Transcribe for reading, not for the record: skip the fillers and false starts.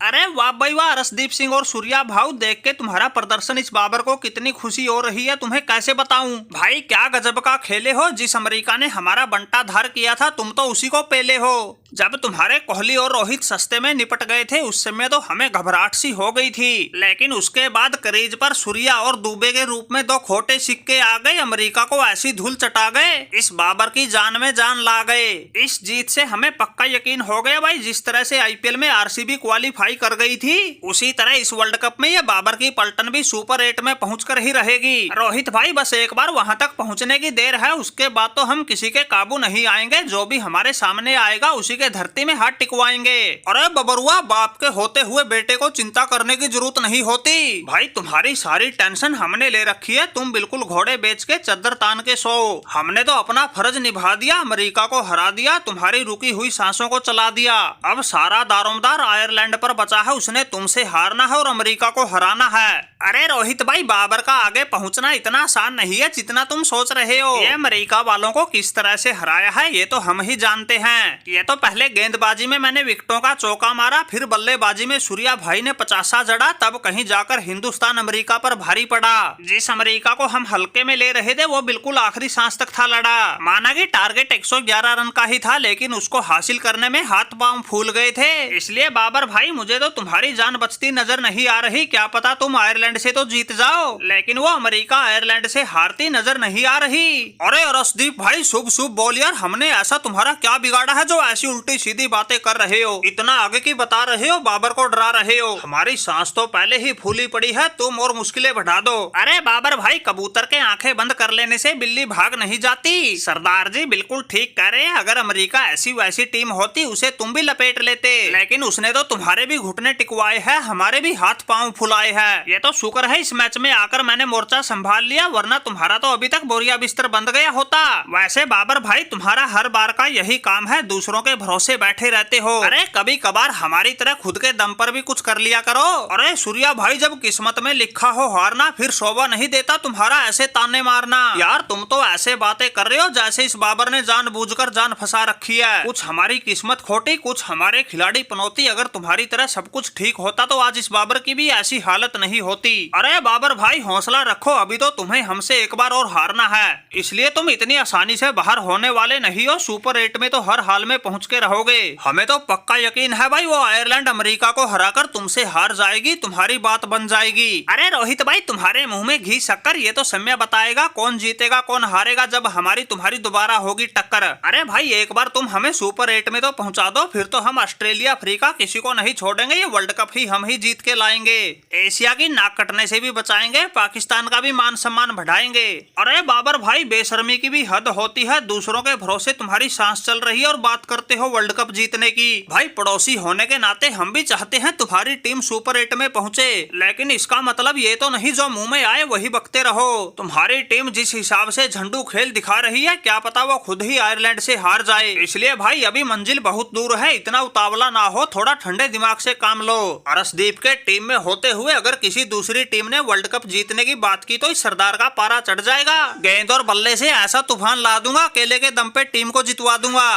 अरे वाह भाई वाह, रसदीप सिंह और सूर्या भाऊ, देख के तुम्हारा प्रदर्शन इस बाबर को कितनी खुशी हो रही है तुम्हें कैसे बताऊं। भाई क्या गजब का खेले हो। जिस अमेरिका ने हमारा बंटा धार किया था तुम तो उसी को पेले हो। जब तुम्हारे कोहली और रोहित सस्ते में निपट गए थे उस समय तो हमें घबराहट सी हो गई थी, लेकिन उसके बाद क्रीज पर सूर्या और दुबे के रूप में दो खोटे सिक्के आ गए, अमेरिका को ऐसी धूल चटा गए, इस बाबर की जान में जान ला गए। इस जीत से हमें पक्का यकीन हो गया भाई, जिस तरह से आईपीएल में आरसीबी क्वालिफाई कर गई थी उसी तरह इस वर्ल्ड कप में ये बाबर की पलटन भी सुपर 8 में पहुंचकर ही रहेगी। रोहित भाई बस एक बार वहां तक पहुंचने की देर है, उसके बाद तो हम किसी के काबू नहीं आएंगे, जो भी हमारे सामने आएगा उसी के धरती में हाथ टिकवाएंगे। अरे बबरुआ, बाप के होते हुए बेटे को चिंता करने की जरूरत नहीं होती भाई, तुम्हारी सारी टेंशन हमने ले रखी है, तुम बिल्कुल घोड़े बेच के चद्दर तान के सो। हमने तो अपना फर्ज निभा दिया, अमेरिका को हरा दिया, तुम्हारी रुकी हुई सांसों को चला दिया। अब सारा दारोमदार आयरलैंड पर बचा है, उसने तुमसे हारना है और अमेरिका को हराना है। अरे रोहित भाई, बाबर का आगे पहुंचना इतना आसान नहीं है जितना तुम सोच रहे हो। ये अमेरिका वालों को किस तरह से हराया है ये तो हम ही जानते हैं। ये तो पहले गेंदबाजी में मैंने विकेटों का चौका मारा, फिर बल्लेबाजी में सूर्या भाई ने 50 जड़ा, तब कहीं जाकर हिंदुस्तान अमेरिका पर भारी पड़ा। जिस अमेरिका को हम हल्के में ले रहे थे वो बिल्कुल आखिरी सांस तक था लड़ा। माना कि टारगेट 111 रन का ही था, लेकिन उसको हासिल करने में हाथ पांव फूल गए थे। इसलिए बाबर भाई, मुझे तो तुम्हारी जान बचती नजर नहीं आ रही। क्या पता तुम आयरलैंड से तो जीत जाओ, लेकिन वो अमेरिका आयरलैंड से हारती नजर नहीं आ रही। अरे रसदीप भाई, शुभ शुभ बोल यार, हमने ऐसा तुम्हारा क्या बिगाड़ा है जो ऐसी उल्टी सीधी बातें कर रहे हो, इतना आगे की बता रहे हो, बाबर को डरा रहे हो। हमारी सांस तो पहले ही फूली पड़ी है, तुम और मुश्किलें बढ़ा दो। अरे बाबर भाई, कबूतर के आंखें बंद कर लेने से बिल्ली भाग नहीं जाती। सरदार जी बिल्कुल ठीक कह रहे हैं, अगर अमेरिका ऐसी वैसी टीम होती उसे तुम भी लपेट लेते, लेकिन उसने तो तुम्हारे भी घुटने टिकवाए हैं, हमारे भी हाथ पांव फुलाए हैं। ये तो शुक्र है इस मैच में आकर मैंने मोर्चा संभाल लिया, वरना तुम्हारा तो अभी तक बोरिया बिस्तर बंद गया होता। वैसे बाबर भाई, तुम्हारा हर बार का यही काम है, दूसरों के भरोसे बैठे रहते हो। अरे कभी कभार हमारी तरह खुद के दम पर भी कुछ कर लिया करो। अरे सूर्या भाई, जब किस्मत में लिखा हो हारना फिर शोभा नहीं देता तुम्हारा ऐसे ताने मारना। यार तुम तो ऐसे बातें कर रहे हो जैसे इस बाबर ने जानबूझकर जान फंसा रखी है। कुछ हमारी किस्मत खोटी, कुछ हमारे खिलाड़ी पनौती, अगर तुम्हारी तरह सब कुछ ठीक होता तो आज इस बाबर की भी ऐसी हालत नहीं होती। अरे बाबर भाई हौसला रखो, अभी तो तुम्हें हमसे एक बार और हारना है, इसलिए तुम इतनी आसानी से बाहर होने वाले नहीं हो। सुपर 8 में तो हर हाल में पहुंच के रहोगे, हमें तो पक्का यकीन है भाई, वो आयरलैंड अमेरिका को हराकर तुमसे हार जाएगी, तुम्हारी बात बन जाएगी। अरे रोहित भाई, तुम्हारे मुंह में घी शक्कर, ये तो समय बताएगा कौन जीतेगा कौन हारेगा जब हमारी तुम्हारी दोबारा होगी टक्कर। अरे भाई एक बार तुम हमें सुपर 8 में तो पहुंचा दो, फिर तो हम ऑस्ट्रेलिया अफ्रीका किसी को नहीं छोड़ेंगे, ये वर्ल्ड कप ही हम ही जीत के लाएंगे। एशिया की नाक कटने से भी बचाएंगे, पाकिस्तान का भी मान सम्मान बढ़ाएंगे। अरे बाबर भाई, बेशर्मी की भी हद होती है, दूसरों के भरोसे तुम्हारी सांस चल रही है और बात करते हो वर्ल्ड कप जीतने की। भाई पड़ोसी होने के नाते हम भी चाहते हैं तुम्हारी टीम सुपर 8 में पहुंचे, लेकिन इसका मतलब ये तो नहीं जो मुंह में आए वही बकते रहो। तुम्हारी टीम जिस हिसाब से झंडू खेल दिखा रही है, क्या पता वो खुद ही आयरलैंड से हार जाए, इसलिए भाई अभी मंजिल बहुत दूर है, इतना उतावला ना हो, थोड़ा ठंडे दिमाग से काम लो। अर्शदीप के टीम में होते हुए अगर किसी दूसरी टीम ने वर्ल्ड कप जीतने की बात की तो इस सरदार का पारा चढ़ जाएगा। गेंद और बल्ले से ऐसा तूफान ला दूंगा, अकेले के दम पे टीम को जितवा दूंगा।